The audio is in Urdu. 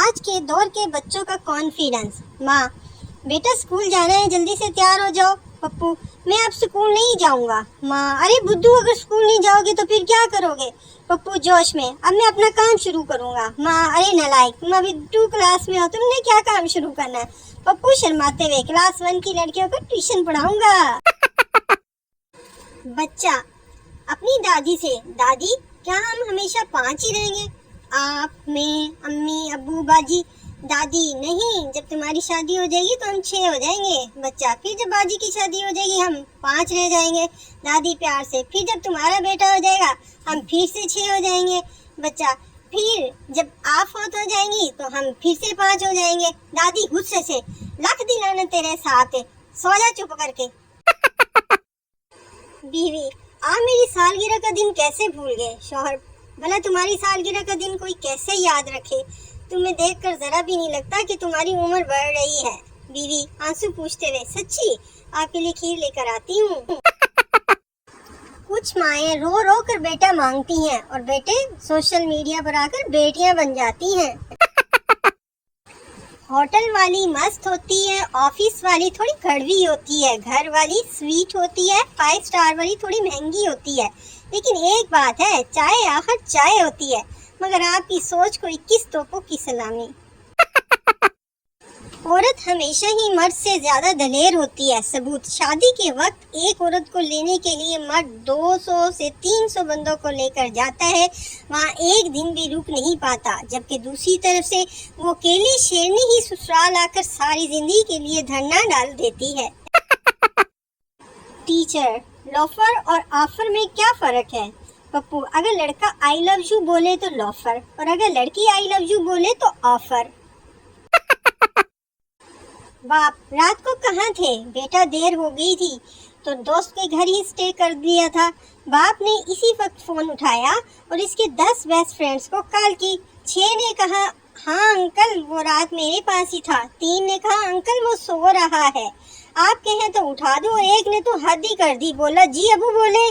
آج کے دور کے بچوں کا کانفیڈنس۔ ماں: بیٹا اسکول جانا ہے، جلدی سے تیار ہو جاؤ۔ پپو: میں اب اسکول نہیں جاؤں گا۔ ماں: ارے بدھو، اگر اسکول نہیں جاؤ گے تو پھر کیا کرو گے؟ پپو جوش میں: اب میں اپنا کام شروع کروں گا۔ ماں: ارے نالائق، تم ابھی 2 کلاس میں ہو، تم نے کیا کام شروع کرنا ہے؟ پپو شرماتے ہوئے: کلاس 1 کی لڑکیوں کو ٹیوشن پڑھاؤں گا۔ بچہ اپنی دادی سے: دادی، کیا ہم ہمیشہ 5 ہی رہیں گے؟ آپ، میں، امی، ابو، باجی۔ دادی: نہیں، جب تمہاری شادی ہو جائے گی تو ہم 6 ہو جائیں گے۔ بچہ: پھر جب باجی کی شادی ہو جائے گی ہم 5 رہ جائیں گے۔ دادی پیار سے: پھر جب تمہارا بیٹا ہو جائے گا ہم پھر سے 6 ہو جائیں گے۔ بچہ: پھر جب آپ فوت ہو جائیں گی تو ہم پھر سے 5 ہو جائیں گے۔ دادی غصے سے: لاکھ دلانے تیرے ساتھ، سو جا چپ کر کے۔ بیوی: آپ میری سالگرہ کا دن کیسے بھول گئے؟ شوہر: بھلا تمہاری سالگرہ کا دن کوئی کیسے یاد رکھے؟ تمہیں دیکھ کر ذرا بھی نہیں لگتا کہ تمہاری عمر بڑھ رہی ہے۔ بیوی آنسو پوچھتے ہوئے: سچی؟ آپ کے لیے کھیر لے کر آتی ہوں۔ کچھ مائیں رو رو کر بیٹا مانگتی ہیں اور بیٹے سوشل میڈیا پر آ کر بیٹیاں بن جاتی ہیں۔ ہوٹل والی مست ہوتی ہے، آفس والی تھوڑی کڑوی ہوتی ہے، گھر والی سویٹ ہوتی ہے، 5 اسٹار والی تھوڑی مہنگی ہوتی ہے، لیکن ایک بات ہے، چائے آخر چائے ہوتی ہے، مگر آپ کی سوچ کو 21 توپوں کی سلامی۔ عورت ہمیشہ ہی مرد سے زیادہ دلیر ہوتی ہے۔ ثبوت: شادی کے وقت ایک عورت کو لینے کے لیے مرد 200 سے 300 بندوں کو لے کر جاتا ہے، وہاں ایک دن بھی رک نہیں پاتا، جبکہ دوسری طرف سے وہ اکیلی شیرنی ہی سسرال آ کر ساری زندگی کے لیے دھرنا ڈال دیتی ہے۔ ٹیچر: لوفر اور آفر میں کیا فرق ہے؟ پپو: اگر لڑکا آئی لو یو بولے تو لوفر، اور اگر لڑکی آئی لو یو بولے تو آفر۔ باپ: رات کو کہاں تھے؟ بیٹا: دیر ہو گئی تھی تو دوست کے گھر ہی اسٹے کر لیا تھا۔ باپ نے اسی وقت فون اٹھایا اور اس کے 10 بیسٹ فرینڈز کو کال کی۔ 6 نے کہا: ہاں انکل، وہ رات میرے پاس ہی تھا۔ 3 نے کہا: انکل وہ سو رہا ہے، آپ کہیں تو اٹھا دو۔ 1 نے تو حد ہی کر دی، بولا: جی ابو بولے۔